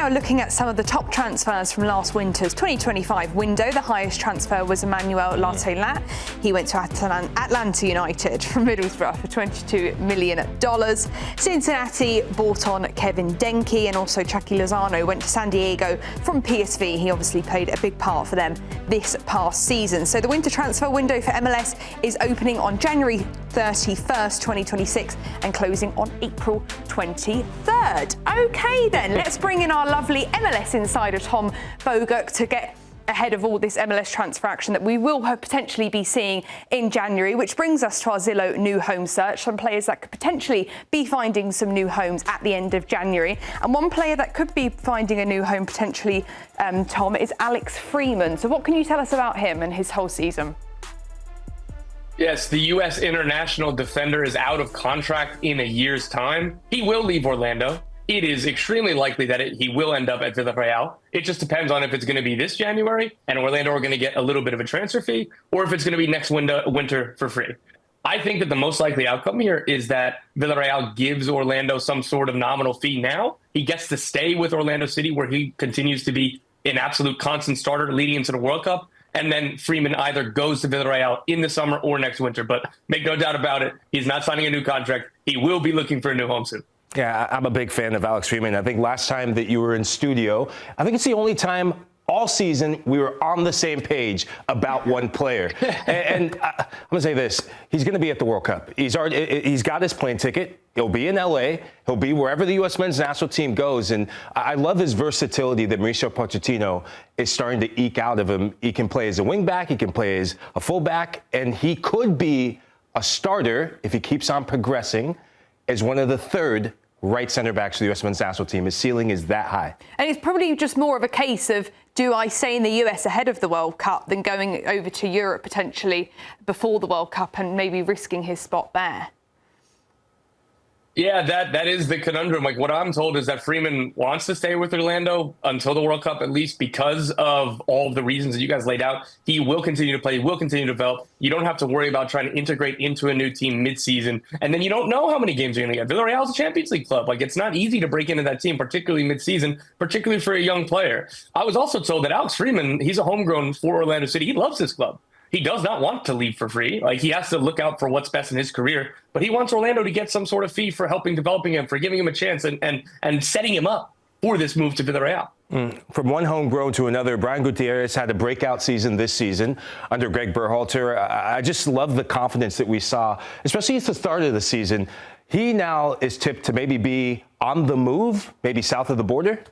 now looking at some of the top transfers from last winter's 2025 window. The highest transfer was Emmanuel Larteylat. He went to Atlanta United from Middlesbrough for $22 million. Cincinnati bought on Kevin Denke, and also Chucky Lozano went to San Diego from PSV. He obviously played a big part for them this past season. So the winter transfer window for MLS is opening on January 31st, 2026 and closing on April 23rd. Okay then, let's bring in our lovely MLS insider Tom Bogert to get ahead of all this MLS transfer action that we will potentially be seeing in January, which brings us to our Zillow new home search, some players that could potentially be finding some new homes at the end of January. And one player that could be finding a new home potentially, Tom, is Alex Freeman. So what can you tell us about him and his whole season? Yes, the U.S. international defender is out of contract in a year's time. He will leave Orlando. It is extremely likely that he will end up at Villarreal. It just depends on if it's going to be this January and Orlando are going to get a little bit of a transfer fee, or if it's going to be next winter for free. I think that the most likely outcome here is that Villarreal gives Orlando some sort of nominal fee now. He gets to stay with Orlando City, where he continues to be an absolute constant starter leading into the World Cup. And then Freeman either goes to Villarreal in the summer or next winter. But make no doubt about it, he's not signing a new contract. He will be looking for a new home soon. Yeah, I'm a big fan of Alex Freeman. I think last time that you were in studio, I think it's the only time all season we were on the same page about one player. and I'm going to say this. He's going to be at the World Cup. He's got his plane ticket. He'll be in L.A. He'll be wherever the U.S. men's national team goes. And I love his versatility that Mauricio Pochettino is starting to eke out of him. He can play as a wingback. He can play as a fullback. And he could be a starter if he keeps on progressing as one of the third right center backs for the U.S. men's national team. His ceiling is that high. And it's probably just more of a case of, do I stay in the US ahead of the World Cup than going over to Europe potentially before the World Cup and maybe risking his spot there? Yeah, that is the conundrum. Like, what I'm told is that Freeman wants to stay with Orlando until the World Cup, at least because of all of the reasons that you guys laid out. He will continue to play, will continue to develop. You don't have to worry about trying to integrate into a new team mid-season. And then you don't know how many games you're going to get. Villarreal's a Champions League club. Like, it's not easy to break into that team, particularly mid-season, particularly for a young player. I was also told that Alex Freeman, he's a homegrown for Orlando City. He loves this club. He does not want to leave for free. Like, he has to look out for what's best in his career, but he wants Orlando to get some sort of fee for helping developing him, for giving him a chance and setting him up for this move to Villarreal. From one homegrown to another, Brian Gutiérrez had a breakout season this season under Greg Berhalter. I just love the confidence that we saw, especially at the start of the season. He now is tipped to maybe be on the move, maybe south of the border.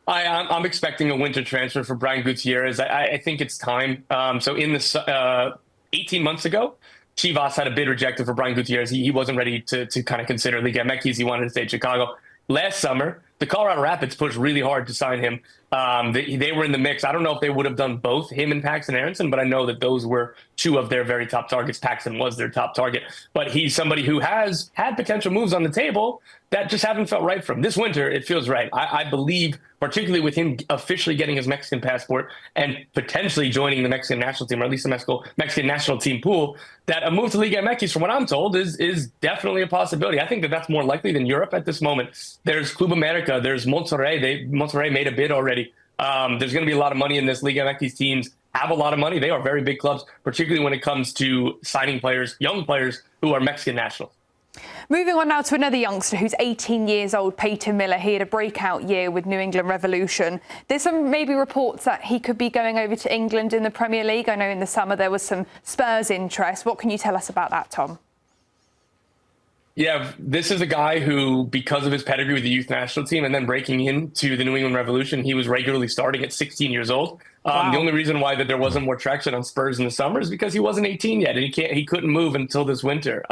I'm expecting a winter transfer for Brian Gutiérrez. I think it's time. So in this 18 months ago, Chivas had a bid rejected for Brian Gutiérrez. He wasn't ready to kind of consider Liga MX. He wanted to stay in Chicago. Last summer, the Colorado Rapids pushed really hard to sign him. They were in the mix. I don't know if they would have done both, him and Paxton Aronson, but I know that those were two of their very top targets. Paxton was their top target, but he's somebody who has had potential moves on the table that just haven't felt right for him. This winter, it feels right. I believe, particularly with him officially getting his Mexican passport and potentially joining the Mexican national team, or at least the Mexican national team pool, that a move to Liga MX, from what I'm told, is definitely a possibility. I think that that's more likely than Europe at this moment. There's Club America, there's Monterrey. Monterrey made a bid already. There's going to be a lot of money in this Liga MX. Teams have a lot of money. They are very big clubs, particularly when it comes to signing players, young players who are Mexican nationals. Moving on now to another youngster who's 18 years old, Peyton Müller. He had a breakout year with New England Revolution. There's some maybe reports that he could be going over to England in the Premier League. I know in the summer there was some Spurs interest. What can you tell us about that, Tom? Yeah, this is a guy who, because of his pedigree with the youth national team and then breaking into the New England Revolution, he was regularly starting at 16 years old. Wow. The only reason why that there wasn't more traction on Spurs in the summer is because he wasn't 18 yet, and he couldn't move until this winter.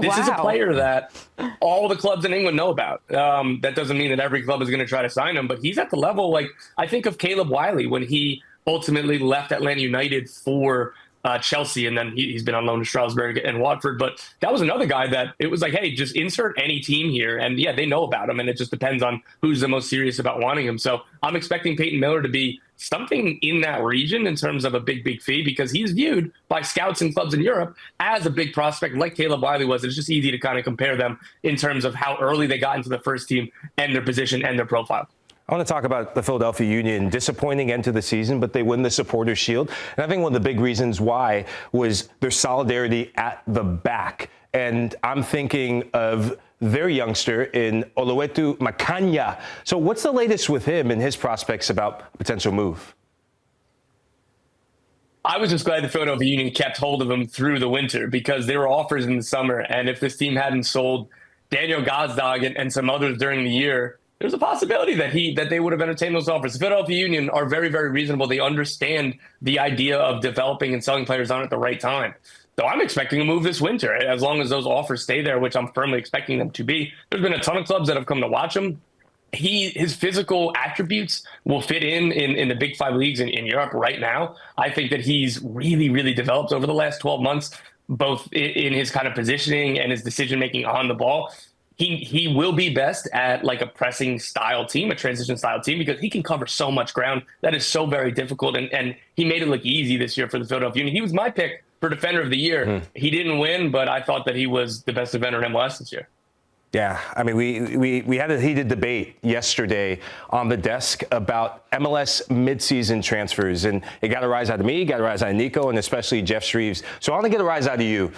This is a player that all the clubs in England know about. That doesn't mean that every club is going to try to sign him, but he's at the level, like, I think of Caleb Wiley when he ultimately left Atlanta United for Chelsea, and then he's been on loan to Strasbourg and Watford. But that was another guy that it was like, hey, just insert any team here. And yeah, they know about him, and it just depends on who's the most serious about wanting him. So I'm expecting Peyton Müller to be something in that region in terms of a big fee, because he's viewed by scouts and clubs in Europe as a big prospect like Caleb Wiley was. It's just easy to kind of compare them in terms of how early they got into the first team and their position and their profile. I want to talk about the Philadelphia Union. Disappointing end to the season, but they win the Supporters' Shield. And I think one of the big reasons why was their solidarity at the back. And I'm thinking of their youngster in Olwethu Makhanya. So what's the latest with him and his prospects about a potential move? I was just glad the Philadelphia Union kept hold of him through the winter, because there were offers in the summer. And if this team hadn't sold Daniel Gazdag and some others during the year, there's a possibility that they would have entertained those offers. The Philadelphia Union are very, very reasonable. They understand the idea of developing and selling players on at the right time. So I'm expecting a move this winter, as long as those offers stay there, which I'm firmly expecting them to be. There's been a ton of clubs that have come to watch him. His physical attributes will fit in the big five leagues in Europe right now. I think that he's really, really developed over the last 12 months, both in his kind of positioning and his decision-making on the ball. He will be best at like a pressing style team, a transition style team, because he can cover so much ground. That is so very difficult. And he made it look easy this year for the Philadelphia Union. He was my pick for Defender of the Year. He didn't win, but I thought that he was the best defender in MLS this year. Yeah, I mean, we had a heated debate yesterday on the desk about MLS midseason transfers, and it got a rise out of me, got a rise out of Nico, and especially Jeff Shreves. So I want to get a rise out of you.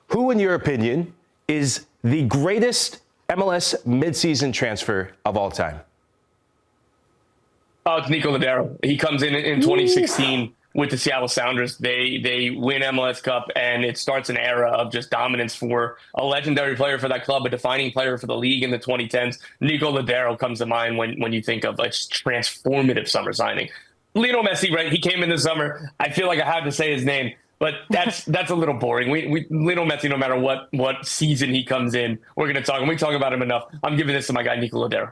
Who, in your opinion, is the greatest MLS midseason transfer of all time? Oh, it's Nico Ladero. He comes in 2016 with the Seattle Sounders. They win MLS Cup, and it starts an era of just dominance for a legendary player for that club, a defining player for the league in the 2010s. Nico Ladero comes to mind when you think of a transformative summer signing. Lionel Messi, right? He came in this summer. I feel like I have to say his name, but that's a little boring. We Lionel Messi, no matter what season he comes in, we're going to talk, and we talk about him enough. I'm giving this to my guy, Nico Ladero.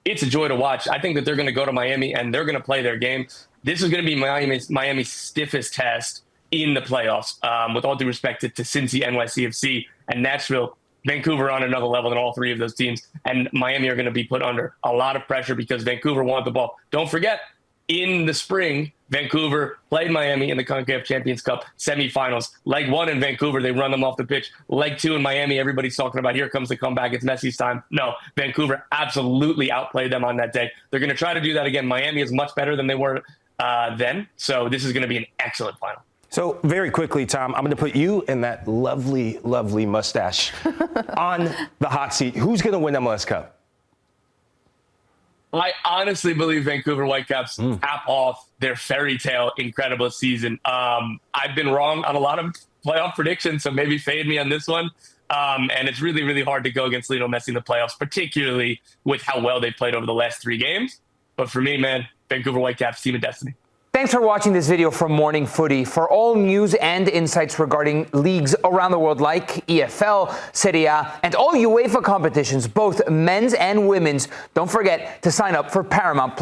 It's a joy to watch. I think that they're going to go to Miami and they're going to play their game. This is going to be Miami's stiffest test in the playoffs. With all due respect to Cincy, NYCFC, and Nashville, Vancouver on another level than all three of those teams. And Miami are going to be put under a lot of pressure because Vancouver want the ball. Don't forget, in the spring, Vancouver played Miami in the CONCACAF Champions Cup semifinals. Leg one in Vancouver, they run them off the pitch. Leg two in Miami, everybody's talking about, here comes the comeback, it's Messi's time. No, Vancouver absolutely outplayed them on that day. They're going to try to do that again. Miami is much better than they were then, so this is going to be an excellent final. So very quickly, Tom, I'm going to put you and that lovely, lovely mustache on the hot seat. Who's going to win MLS Cup? I honestly believe Vancouver Whitecaps cap off their fairy tale incredible season. I've been wrong on a lot of playoff predictions, so maybe fade me on this one. And it's really, really hard to go against Lionel Messi in the playoffs, particularly with how well they played over the last 3 games. But for me, man, Vancouver Whitecaps, team of destiny. Thanks for watching this video from Morning Footy. For all news and insights regarding leagues around the world like EFL, Serie A, and all UEFA competitions, both men's and women's, don't forget to sign up for Paramount+.